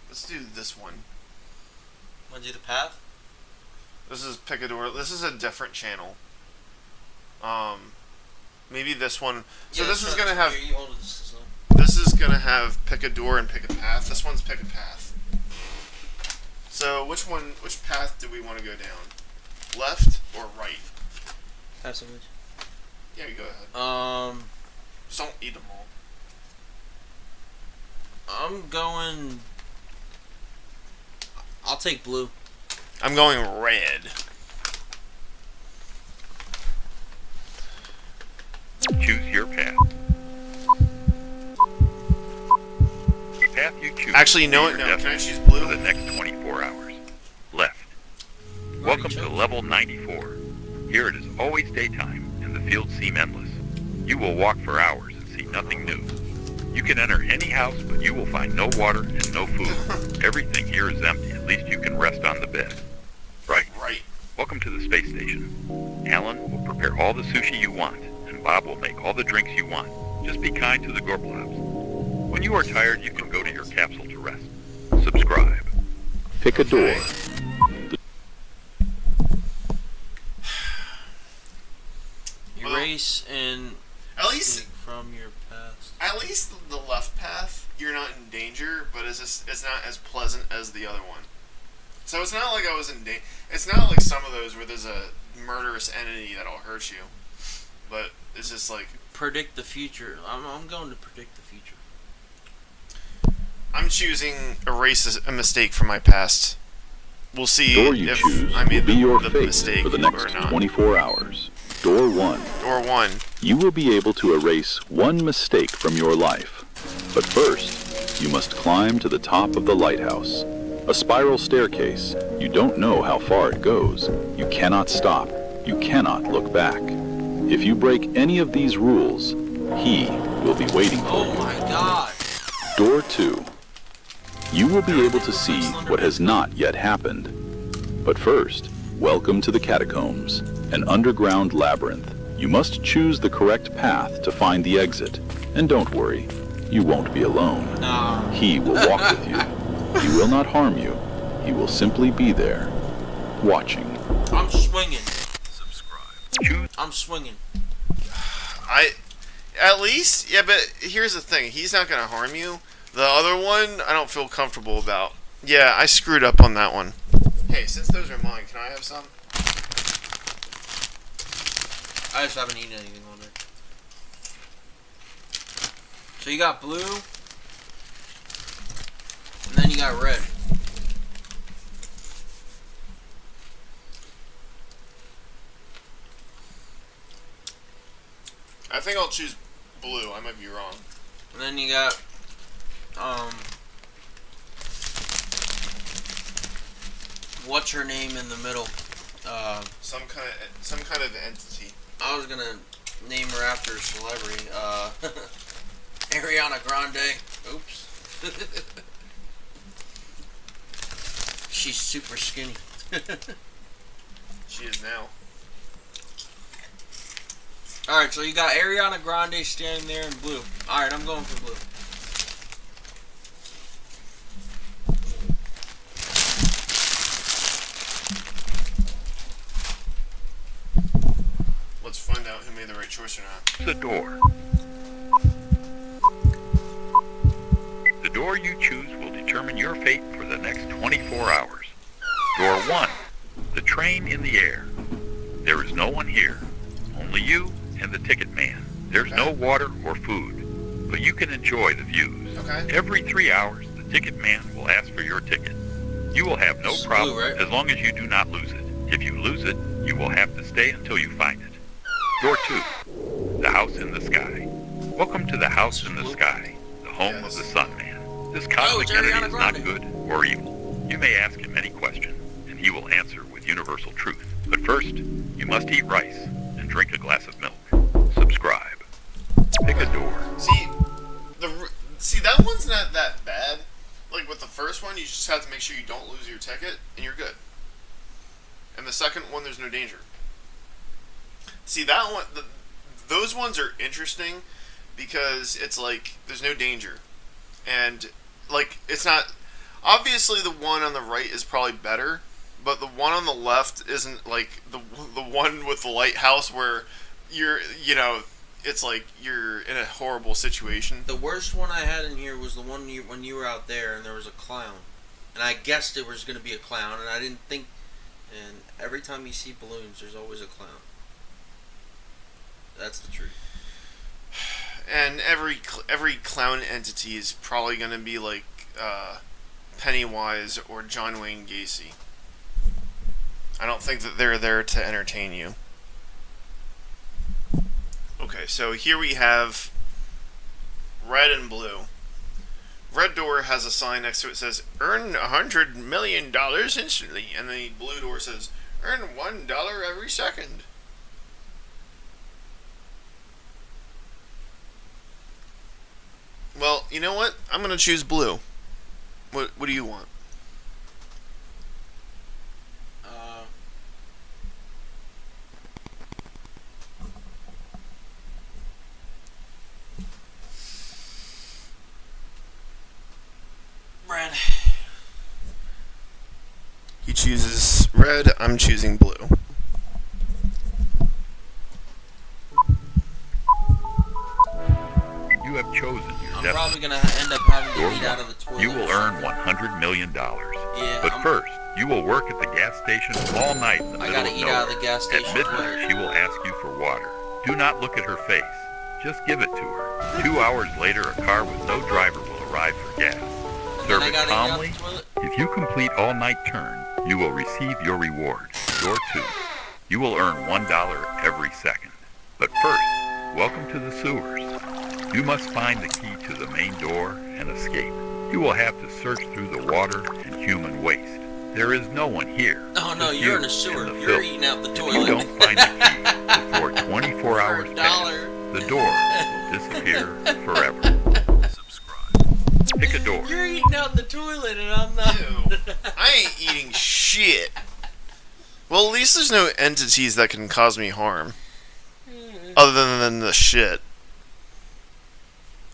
Let's do this one. Want to do the path? This is Pick a Door. This is a different channel. Maybe this one. So Yeah, this is sure. gonna have. Here, you hold this. This is gonna have Pick a Door and Pick a Path. This one's Pick a Path. So which path do we want to go down? Left or right? Pass it. Yeah, you go ahead. Um, Just don't eat them all. I'm going. I'll take blue. I'm going red. Choose your path. The path you choose. Actually, you know will what? be your No, can I destiny choose blue? For the next 24 hours. Left. Welcome to level 94. Here it is always daytime, and the fields seem endless. You will walk for hours and see nothing new. You can enter any house, but you will find no water and no food. Everything here is empty. At least you can rest on the bed. Right. Right. Welcome to the space station. Alan will prepare all the sushi you want, and Bob will make all the drinks you want. Just be kind to the Gorblobs. When you are tired, you can go to your capsule to rest. Subscribe. Pick a door. Erase and At least, take from your past. at least the left path, you're not in danger, but it's not as pleasant as the other one. So it's not like I was in danger. It's not like some of those where there's a murderous entity that'll hurt you, but it's just like Predict the future. I'm going to predict the future. I'm choosing erase a mistake from my past. We'll see Door you if choose I will made be your the fate mistake for the or next not. 24 hours. Door 1. Door 1. You will be able to erase one mistake from your life. But first, you must climb to the top of the lighthouse. A spiral staircase. You don't know how far it goes. You cannot stop. You cannot look back. If you break any of these rules, he will be waiting for Oh you. my god! Door 2. You will be able to see what has not yet happened. But first, welcome to the catacombs, an underground labyrinth. You must choose the correct path to find the exit. And don't worry, you won't be alone. Nah. He will walk with you. He will not harm you. He will simply be there, watching. I'm swinging. Choose I'm swinging. At least, yeah, but here's the thing. He's not going to harm you. The other one, I don't feel comfortable about. Yeah, I screwed up on that one. Hey, since those are mine, can I have some? I just haven't eaten anything all day. So you got blue, and then you got red. I think I'll choose blue. I might be wrong. And then you got, what's her name in the middle? Some kind of entity. I was gonna name her after a celebrity. Ariana Grande. Oops. She's super skinny. She is now. Alright, so you got Ariana Grande standing there in blue. Alright, I'm going for blue. Let's find out who made the right choice or not. The door. The door you choose will determine your fate for the next 24 hours. Door 1. The train in the air. There is no one here. Only you and the ticket man. There's no water or food, but you can enjoy the views. Okay. Every 3 hours, the ticket man will ask for your ticket. You will have no This is problem blue, right? as long as you do not lose it. If you lose it, you will have to stay until you find it. Door 2. The house in the sky. Welcome to the house in the sky, the home of the Sun Man. This cosmic it's entity Ariana is not Grande. good or evil. You may ask him any question, and he will answer with universal truth. But first, you must eat rice and drink a glass of milk. Subscribe. Pick a door. See that one's not that bad. Like with the first one, you just have to make sure you don't lose your ticket, and you're good. And the second one, there's no danger. See that one, those ones are interesting because it's like there's no danger, and like it's not. Obviously, the one on the right is probably better, but the one on the left isn't like the one with the lighthouse where it's like you're in a horrible situation. The worst one I had in here was the one when you were out there and there was a clown. And I guessed it was going to be a clown, and I didn't think... And every time you see balloons, there's always a clown. That's the truth. And every clown entity is probably going to be like Pennywise or John Wayne Gacy. I don't think that they're there to entertain you. Okay, so here we have red and blue. Red door has a sign next to it that says, earn $100 million instantly. And the blue door says, earn $1 every second. Well, you know what? I'm going to choose blue. What do you want? Red. He chooses red, I'm choosing blue. You have chosen your I'm destiny. probably going to end up having Door to eat out of the 1. toilet. You will earn $100 million. Yeah, But first, you will work at the gas station all night in the I middle gotta of eat nowhere. out of the gas station At midnight, toilet. she will ask you for water. Do not look at her face. Just give it to her. 2 hours later, a car with no driver will arrive for gas. Serve I it gotta eat out calmly. the toilet? If you complete all-night turn, you will receive your reward. Door 2. You will earn $1 every second. But first, welcome to the sewers. You must find the key to the main door and escape. You will have to search through the water and human waste. There is no one here. Oh no, just you're you in a sewer. and the You're filth. eating out the If toilet. you don't find the key before 24 hours For pass, $1. the door will disappear forever. Subscribe. Pick a door. You're eating out the toilet and I'm not. Ew. I ain't eating shit. Well, at least there's no entities that can cause me harm. Other than the shit.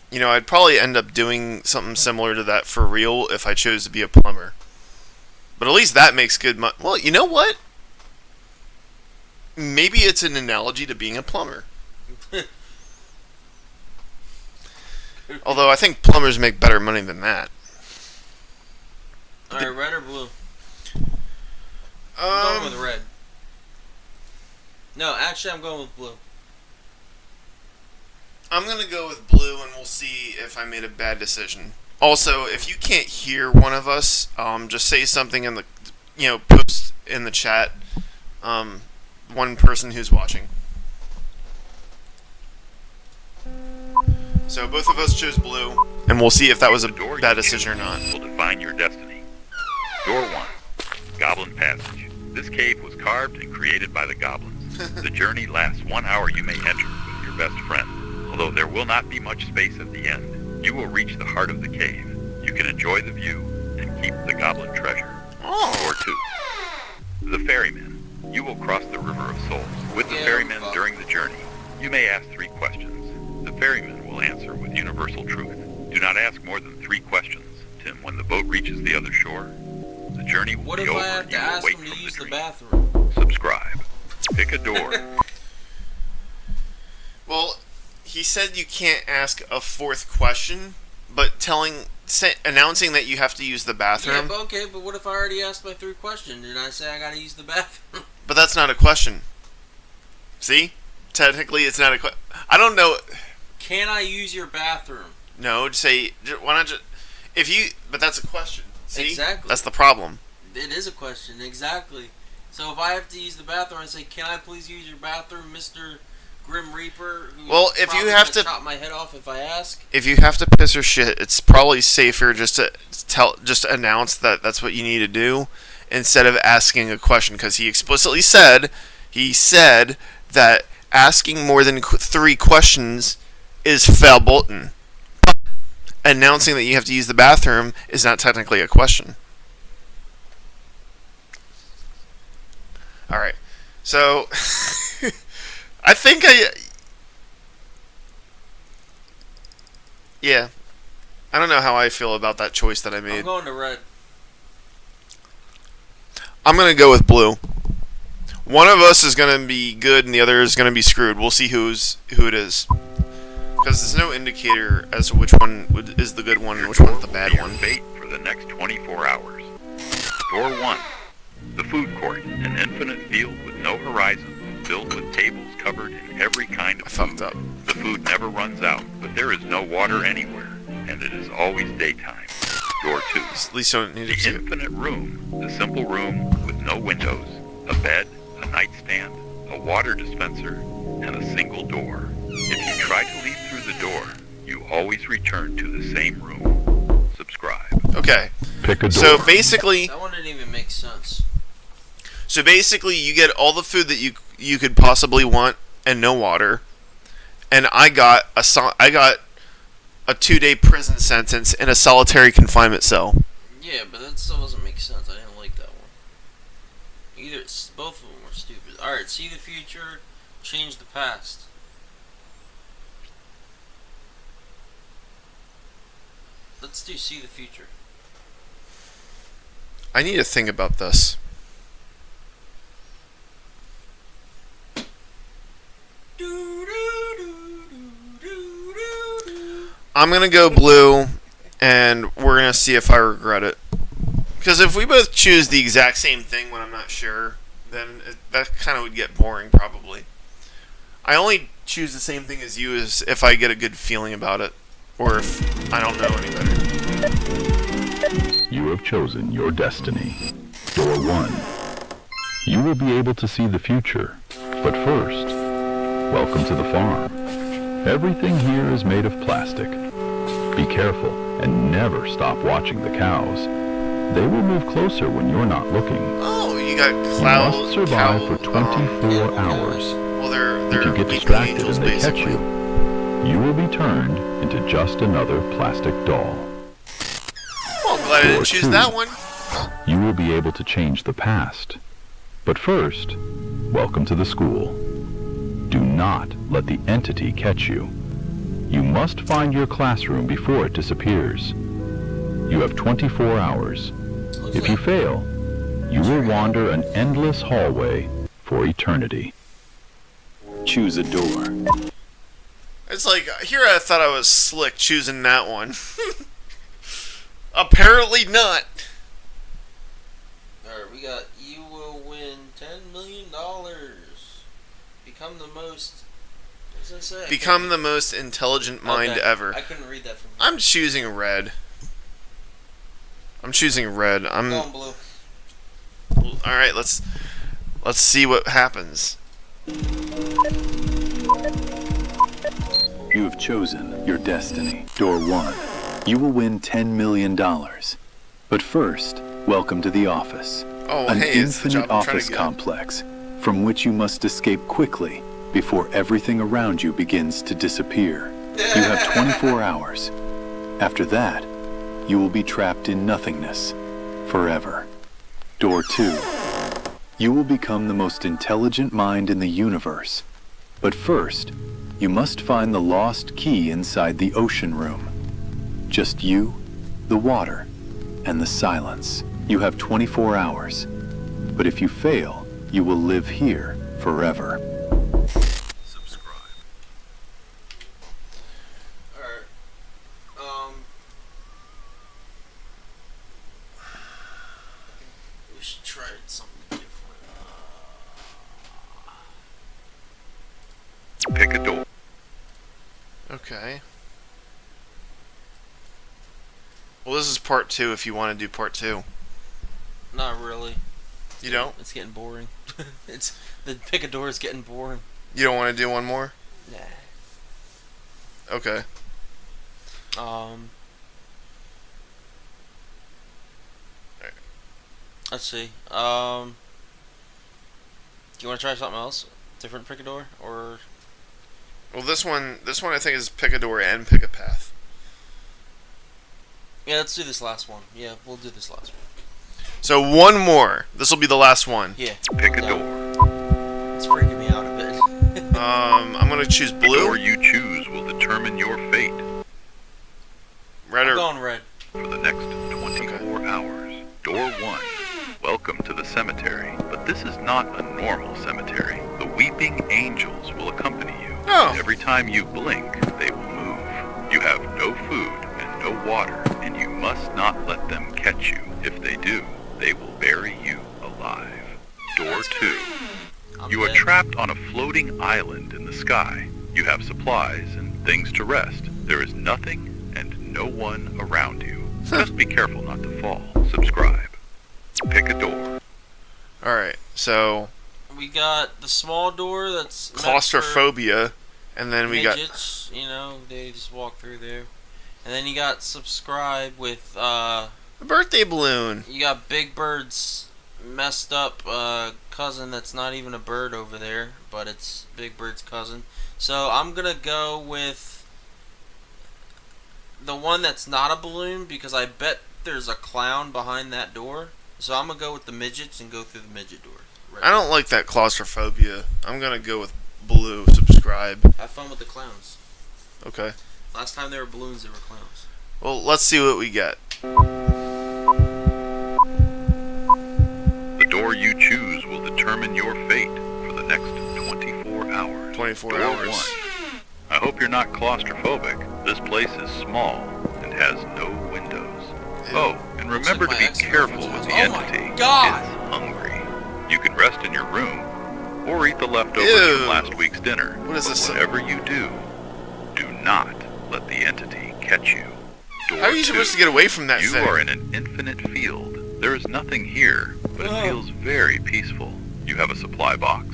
You know, I'd probably end up doing something similar to that for real if I chose to be a plumber. But at least that makes good money. Well, you know what? Maybe it's an analogy to being a plumber. Although I think plumbers make better money than that. Alright, red or blue? I'm going with red. No, actually I'm going with blue. I'm going to go with blue, and we'll see if I made a bad decision. Also, if you can't hear one of us, just say something in the, post in the chat. One person who's watching. So both of us chose blue, and we'll see if that was a The door bad you decision or choose not. will define your destiny. Door 1. Goblin Passage. This cave was carved and created by the goblins. The journey lasts 1 hour. You may enter with your best friend. Although there will not be much space at the end, you will reach the heart of the cave. You can enjoy the view and keep the goblin treasure. Door 2. The Ferryman. You will cross the River of Souls with the Yeah, ferryman fuck. during the journey. You may ask 3 questions. The ferryman will answer with universal truth. Do not ask more than 3 questions, Tim. When the boat reaches the other shore, the journey will be over. What if I have to You will ask wake him to from use the dream. bathroom? Subscribe. Pick a door. Well, he said you can't ask a 4th question, but announcing that you have to use the Yeah, bathroom. but okay, but what if I already asked my 3rd question and I say I gotta use the bathroom? But that's not a question. See? Technically, it's not a question. I don't know. Can I use your bathroom? No, just say, why not just, if you, but that's a question. See? Exactly. That's the problem. It is a question, exactly. So if I have to use the bathroom, I say, can I please use your bathroom, Mr. Grim Reaper? Who's Well, if you probably have gonna to- chop my head off if I ask. If you have to piss or shit, it's probably safer just to announce that that's what you need to do instead of asking a question, because he explicitly said, that asking more than 3 questions is verboten. Announcing that you have to use the bathroom is not technically a question. Alright, so I think yeah, I don't know how I feel about that choice that I I'm made. going to red. I'm going to go with blue. One of us is going to be good and the other is going to be screwed. We'll see who it is. Because there's no indicator as to which one is the good one and which one's the bad Your one. fate for the next 24 hours. Door 1. The food court, an infinite field with no horizon, filled with tables covered in every kind of I food. fucked up. The food never runs out, but there is no water anywhere, and it is always daytime. Door 2. At least you don't need to The see it. infinite room, the simple room with no windows, a bed, a nightstand, a water dispenser, and a single door. If you try to leave through the door, you always return to the same room. Subscribe. Okay. Pick a door. So basically, That one didn't even make sense. you get all the food that you could possibly want and no water. And I got a 2-day prison sentence in a solitary confinement cell. Yeah, but that still doesn't make sense. I didn't like that one. Both of them were stupid. Alright, see the future, change the past. Let's do see the future. I need to think about this. I'm going to go blue, and we're going to see if I regret it. Because if we both choose the exact same thing when I'm not sure, then that kind of would get boring, probably. I only choose the same thing as you as if I get a good feeling about it, or if I don't know any better. You have chosen your destiny. Door 1. You will be able to see the future. But first, welcome to the farm. Everything here is made of plastic. Be careful and never stop watching the cows. They will move closer when you're not looking. Oh, you got You clouds. must survive for 24 hours. Well, they're If you get weeping distracted angels, and they catch basically. you will be turned into just another plastic doll. Well, I'm glad I didn't Door choose 2. that one. You will be able to change the past. But first, welcome to the school. Do not let the entity catch you. You must find your classroom before it disappears. You have 24 hours. If you fail, you will wander an endless hallway for eternity. Choose a door. It's like, here I thought I was slick choosing that one. Apparently not. Alright, we got you will win $10 million. Become the most. What does that say? Become the most intelligent mind Okay, ever. I couldn't read that from here. I'm choosing red. I'm choosing red. I'm going blue. Alright, let's see what happens. You have chosen your destiny. Door 1. You will win $10 million. But first, welcome to the office. Oh, An hey, it's the infinite job I'm trying office to get. complex from which you must escape quickly before everything around you begins to disappear. You have 24 hours. After that, you will be trapped in nothingness forever. Door 2. You will become the most intelligent mind in the universe. But first, you must find the lost key inside the ocean room. Just you, the water, and the silence. You have 24 hours. But if you fail, you will live here forever. Subscribe. Alright. We should try something different. Pick a door. Okay. Well, this is part 2 if you want to do part 2. Not really. You don't? It's getting boring. It's the pick a door is getting boring. You don't want to do one more? Nah. Okay. Let's see. Do you want to try something else? Different pick a door, or? Well, this one I think is pick a door and pick a path. Yeah, let's do this last one. Yeah, we'll do this last one. So one more. This will be the last one. Yeah. Pick a door. It's freaking me out a bit. I'm gonna choose The door blue. you choose will determine your fate Red I'm or going red. for the next 24 hours. Door 1. Welcome to the cemetery. But this is not a normal cemetery. The weeping angels will accompany you. Oh. Every time you blink, they will move. You have no food and no water, and you must not let them catch you. If they do, they will bury you alive. Door 2. You are dead. trapped on a floating island in the sky. You have supplies and things to rest. There is nothing and no one around you. Just be careful not to fall. Subscribe. Pick a door. Alright, so We got the small door that's meant for claustrophobia, and then we got midgets. You know, they just walk through there. And then you got subscribe with a birthday balloon. you got Big Bird's messed up cousin that's not even a bird over there, but it's Big Bird's cousin. So I'm gonna go with the one that's not a balloon because I bet there's a clown behind that door. So I'm gonna go with the midgets and go through the midget door. Right. I don't like that claustrophobia. I'm gonna go with blue. Subscribe. Have fun with the clowns. Okay. Last time there were balloons, there were clowns. Well, let's see what we get. The door you choose will determine your fate for the next 24 hours. 24 Door hours. 1. I hope you're not claustrophobic. This place is small and has no windows. Oh, and remember to my be ex-girlfriend's careful with house. the Oh my entity. God. It's hungry. You can rest in your room or eat the leftovers Ew. from last week's dinner. What is But this? whatever you do not let the entity catch you. Door How are you 2. supposed to get away from that You thing? are in an infinite field. There is nothing here, but it feels very peaceful. You have a supply box,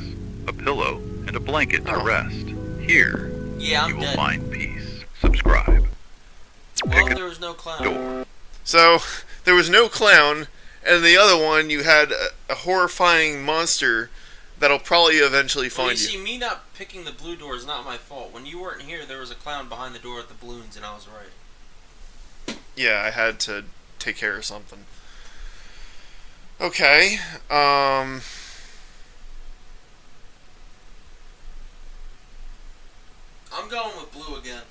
a pillow, and a blanket to Oh. rest. Here, Yeah, I'm you will dead. find peace. Subscribe. Well, Pick a there was no clown. door. So, there was no clown, and the other one you had a horrifying monster that'll probably eventually Well, you find see, you. me not picking the blue door is not my fault. When you weren't here, there was a clown behind the door with the balloons, and I was right. Yeah, I had to take care of something. Okay, I'm going with blue again.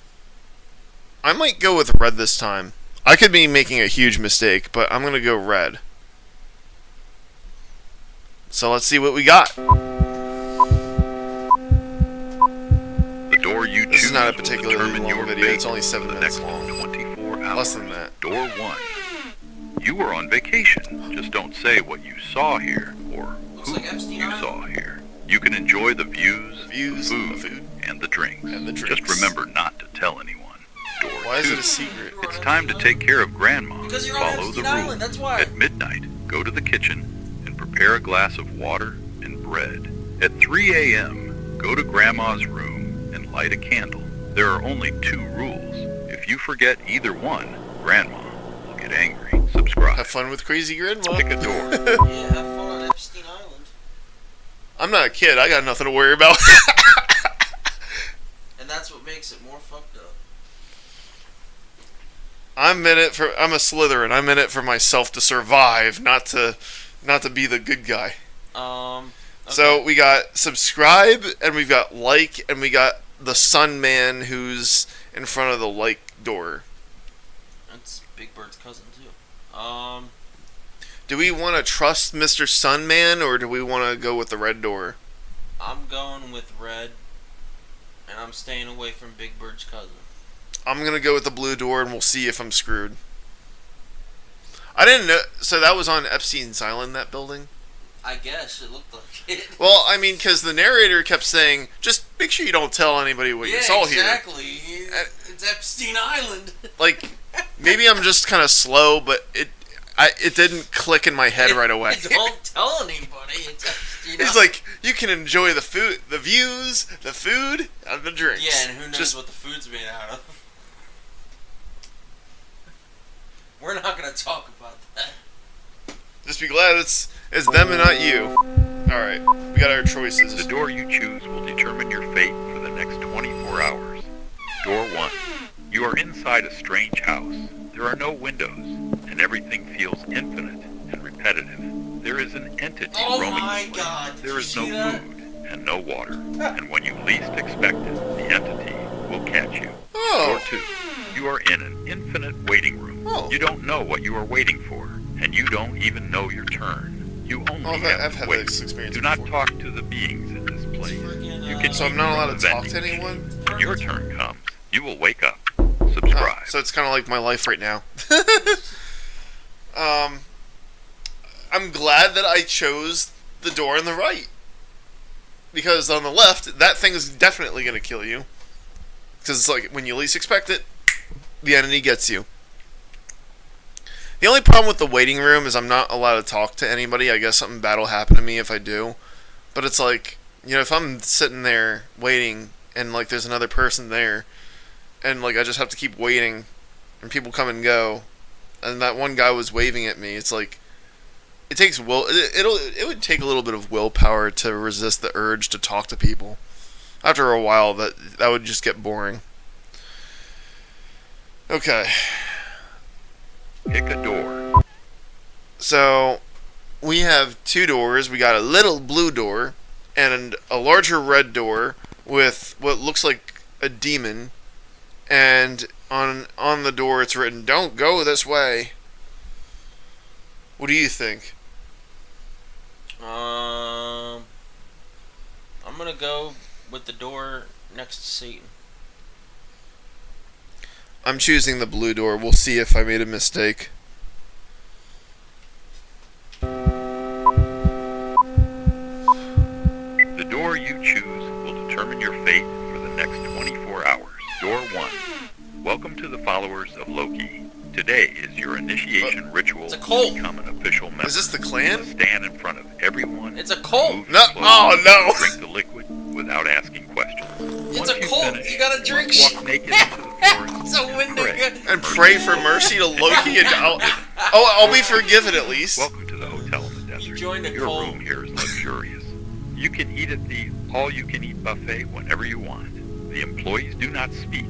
I might go with red this time. I could be making a huge mistake, but I'm gonna go red. So let's see what we got. The door you This choose is not a will particularly determine long your video. fate It's only 7 for the minutes next long. 24 hours. Less than that. Door 1. You are on vacation. Just don't say what you saw here or Looks who like Epstein you Island. saw here. You can enjoy the views, Views, the the food, food. and the drinks. And the Just drinks. remember not to tell anyone. Door Why is 2. it a secret? It's time to take care of Grandma. Because you're on Follow the Epstein rules. Island, that's why. At midnight, go to the kitchen and prepare a glass of water and bread. At 3 a.m., go to Grandma's room and light a candle. There are only 2 rules. If you forget either one, Grandma will get angry. Subscribe. Have fun with Crazy Grandma. Pick a door. Yeah, have fun on Epstein Island. I'm not a kid. I got nothing to worry about. And that's what makes it more fucked up. I'm a Slytherin. I'm in it for myself to survive, not to be the good guy. So we got subscribe, and we've got like, and we got the Sun Man who's in front of the like door. That's Big Bird's cousin too. Do we want to trust Mr. Sun Man, or do we want to go with the red door? I'm going with red, and I'm staying away from Big Bird's cousin. I'm gonna go with the blue door, and we'll see if I'm screwed. I didn't know. So that was on Epstein's Island, that building? I guess it looked like it. Well, I mean, because the narrator kept saying, just make sure you don't tell anybody what you saw here. Yeah, exactly. It's Epstein Island. Like, maybe I'm just kind of slow, but it didn't click in my head right away. Don't tell anybody. It's Epstein He's Island. like, you can enjoy the food, the views, the food, and the drinks. Yeah, and who knows what the food's made out of. We're not going to talk about that. Just be glad it's them and not you. Alright, we got our choices. The door you choose will determine your fate for the next 24 hours. Door 1. You are inside a strange house. There are no windows, and everything feels infinite and repetitive. There is an entity roaming the place. There is no food and no water. And when you least expect it, the entity will catch you. Door 2. You are in an infinite waiting room. You don't know what you are waiting for, and you don't even know your turn. You only have to wait. Do not talk to the beings in this place. You can So I'm not allowed to talk to anyone? When your turn comes, you will wake up. Subscribe. So it's kind of like my life right now. I'm glad that I chose the door on the right. Because on the left, that thing is definitely going to kill you. Because it's like, when you least expect it, the enemy gets you. The only problem with the waiting room is I'm not allowed to talk to anybody. I guess something bad will happen to me if I do. But it's like, you know, if I'm sitting there waiting and like there's another person there and like I just have to keep waiting and people come and go and that one guy was waving at me, it's like it takes it would take a little bit of willpower to resist the urge to talk to people. After a while that would just get boring. Okay. Pick a door. So, we have two doors. We got a little blue door and a larger red door with what looks like a demon. And on the door it's written, "Don't go this way." What do you think? I'm gonna go with the door next to Satan. I'm choosing the blue door. We'll see if I made a mistake. The door you choose will determine your fate for the next 24 hours. Door 1. Welcome to the followers of Loki. Today is your initiation ritual to become an official member. Is this the clan? Stand in front of everyone. It's a cult. No. Oh no. Drink the liquid without asking questions. It's a cult. You gotta drink walk naked into the forest It's a window. And pray for mercy to Loki, and I'll be forgiven at least. Welcome to the hotel in the desert. You joined a Your cult. room here is luxurious. You can eat at the all-you-can-eat buffet whenever you want. The employees do not speak.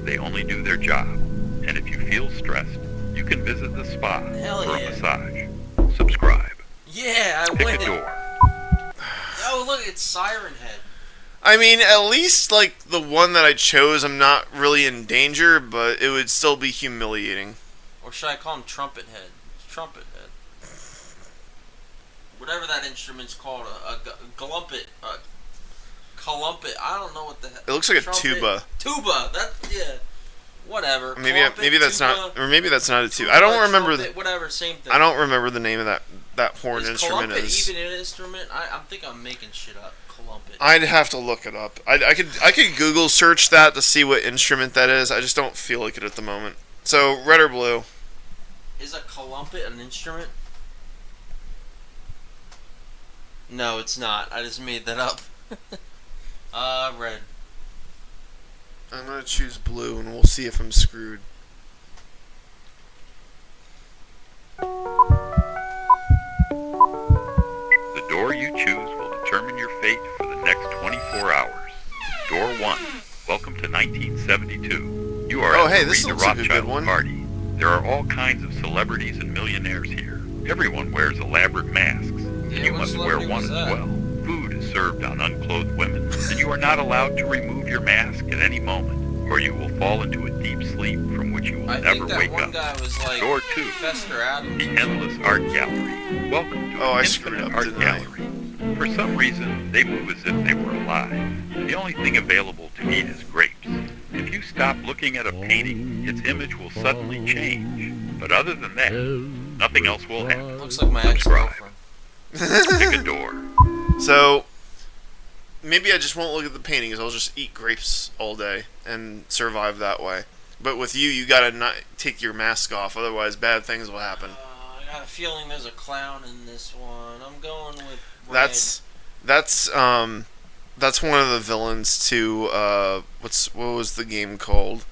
They only do their job. And if you feel stressed, you can visit the spa for a massage. Subscribe. Yeah, I Pick went. a door. Oh, look, it's Siren Head. I mean, at least, like, the one that I chose, I'm not really in danger, but it would still be humiliating. Or should I call him Trumpet Head? It's Trumpet Head. Whatever that instrument's called, a glumpet, columpet, I don't know what the heck. It looks like a Trumpet. tuba. Tuba, yeah. Whatever. Maybe Clumpet, that's tuba, not, or maybe that's not a tuba. tuba, I don't remember. trumpet, whatever, same thing. I don't remember the name of that horn Is instrument. Columpet Is even an instrument? I think I'm making shit up. Columpet. I'd have to look it up. I could Google search that to see what instrument that is. I just don't feel like it at the moment. So red or blue? Is a columpet an instrument? No, it's not. I just made that up. Red. I'm gonna choose blue, and we'll see if I'm screwed. The door you choose will determine your fate for the next 24 hours. Door 1. Welcome to 1972. You are at the this Rita looks like a good Rothschild one. party. There are all kinds of celebrities and millionaires here. Everyone wears elaborate masks, and you what must wear celebrity one was as that? well. Food served on unclothed women, then you are not allowed to remove your mask at any moment, or you will fall into a deep sleep from which you will I never think that wake one up. guy was like Door 2, Fester Adams. the Endless Art Gallery. Welcome to I the screwed Infinite up, Art didn't I? Gallery. For some reason, they move as if they were alive. The only thing available to eat is grapes. If you stop looking at a painting, its image will suddenly change. But other than that, nothing else will happen. Looks like my Subscribe. ex-girlfriend. Pick a door. So maybe I just won't look at the paintings. I'll just eat grapes all day and survive that way. But with you, you gotta not take your mask off, otherwise bad things will happen. I got a feeling there's a clown in this one. I'm going with Red. That's one of the villains to what was the game called?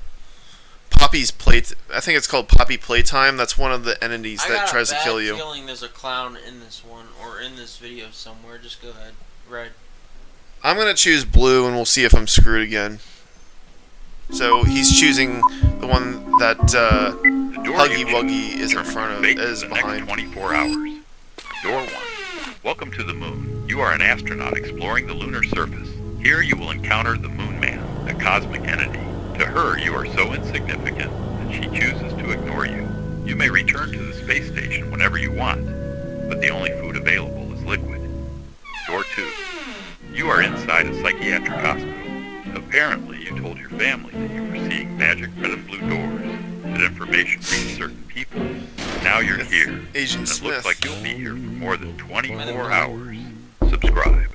Poppy's Play. I think it's called Poppy Playtime. That's one of the entities that tries to kill you. I got a bad feeling there's a clown in this one or in this video somewhere. Just go ahead, Red. I'm gonna choose blue, and we'll see if I'm screwed again. So he's choosing the one that Huggy Wuggy is in front of, is behind. 24 hours. Door 1. Welcome to the moon. You are an astronaut exploring the lunar surface. Here you will encounter the Moon Man, a cosmic entity. To her, you are so insignificant that she chooses to ignore you. You may return to the space station whenever you want, but the only food available is liquid. Door 2. You are inside a psychiatric hospital. Apparently, you told your family that you were seeing magic red and blue doors, that information reached certain people. Now you're here. Agent It looks Smith. like you'll be here for more than 24 hours. Subscribe.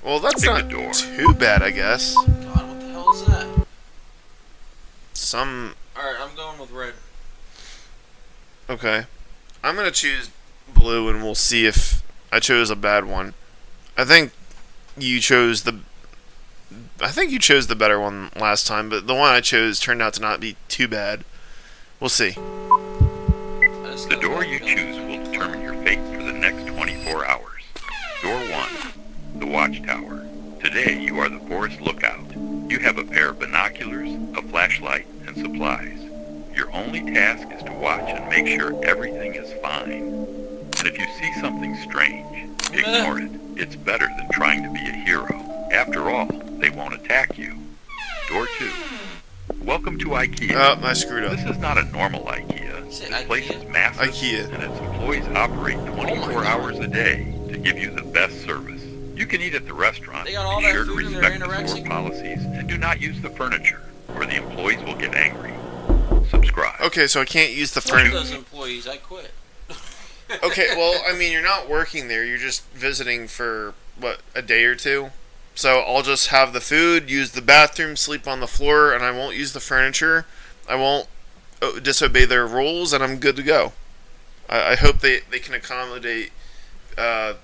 Well, that's Pick not a door. too bad, I guess. God, what the hell is that? Alright, I'm going with Red. Okay. I'm gonna choose blue, and we'll see if I chose a bad one. I think you chose the better one last time, but the one I chose turned out to not be too bad. We'll see. The door you choose will determine your fate for the next 24 hours. Door 1, the Watchtower. Today you are the forest lookout. You have a pair of binoculars, a flashlight, and supplies. Your only task is to watch and make sure everything is fine. And if you see something strange, ignore it. It's better than trying to be a hero. After all, they won't attack you. Door 2. Welcome to IKEA. Oh, I screwed up. This is not a normal IKEA. This place is massive, IKEA. and its employees operate 24 hours a day to give you the best service. You can eat at the restaurant. They got all Be that sure to food and they're respect the store anorexic? policies and do not use the furniture, or the employees will get angry. Subscribe. Okay, so I can't use the Fuck furniture. those employees, I quit. Okay, well, I mean, you're not working there. You're just visiting for, what, a day or two? So I'll just have the food, use the bathroom, sleep on the floor, and I won't use the furniture. I won't disobey their rules, and I'm good to go. I hope they can accommodate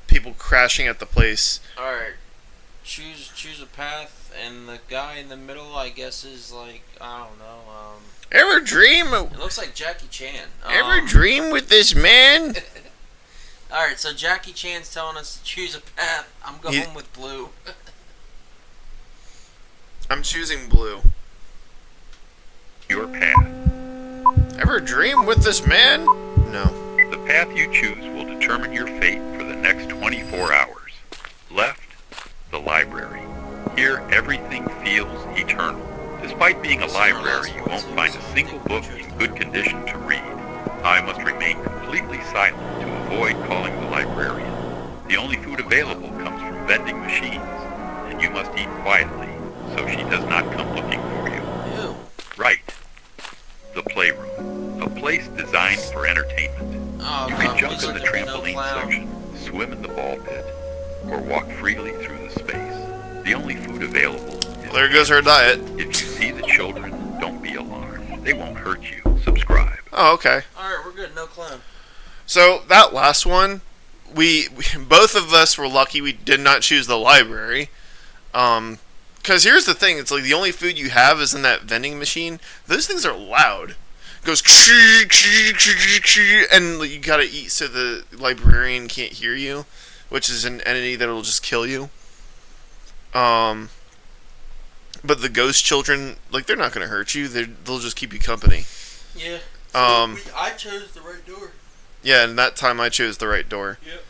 people crashing at the place. Alright. Choose a path, and the guy in the middle, I guess, is like, I don't know, Ever dream? it looks like Jackie Chan. Ever dream with this man? Alright, so Jackie Chan's telling us to choose a path. I'm going with blue. I'm choosing blue. Your path. Ever dream with this man? No. The path you choose will determine your fate for the next 24 hours. Left, the library. Here, everything feels eternal. Despite being a library, you won't find a single book in good condition to read. I must remain completely silent to avoid calling the librarian. The only food available comes from vending machines, and you must eat quietly, so she does not come looking for you. Ew. Right. The playroom. A place designed for entertainment. Oh, You God, can jump please in the let there be no trampoline clown. section, swim in the ball pit, or walk freely through the space. The only food available is There goes her diet. If you see the children, don't be alarmed. They won't hurt you. Subscribe. Oh, okay. Alright, we're good. No clown. So that last one, we both of us were lucky we did not choose the library. Because here's the thing, it's like the only food you have is in that vending machine. Those things are loud. It goes and you gotta eat so the librarian can't hear you, which is an entity that'll just kill you. But the ghost children, like, they're not gonna hurt you. They'll just keep you company. Yeah. I chose the right door. Yeah, and that time I chose the right door. Yep.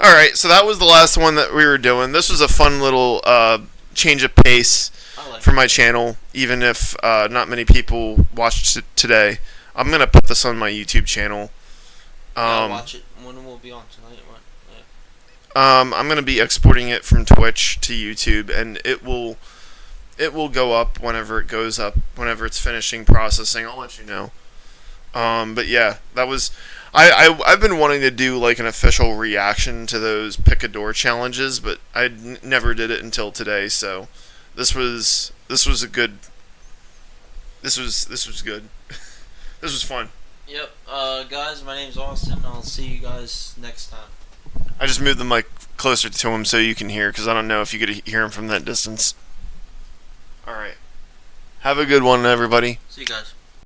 All right, so that was the last one that we were doing. This was a fun little change of pace for my channel, even if not many people watched it today. I'm gonna put this on my YouTube channel. I'll watch it. When will it be on tonight? What? Yeah. I'm gonna be exporting it from Twitch to YouTube, and it will go up whenever it goes up, whenever it's finishing processing. I'll let you know. But yeah, that was. I've been wanting to do like an official reaction to those pick a door challenges, but I never did it until today. So this was a good. This was good. This was fun. Yep. Guys, my name's Austin. I'll see you guys next time. I just moved the mic closer to him so you can hear, because I don't know if you could hear him from that distance. All right. Have a good one, everybody. See you guys.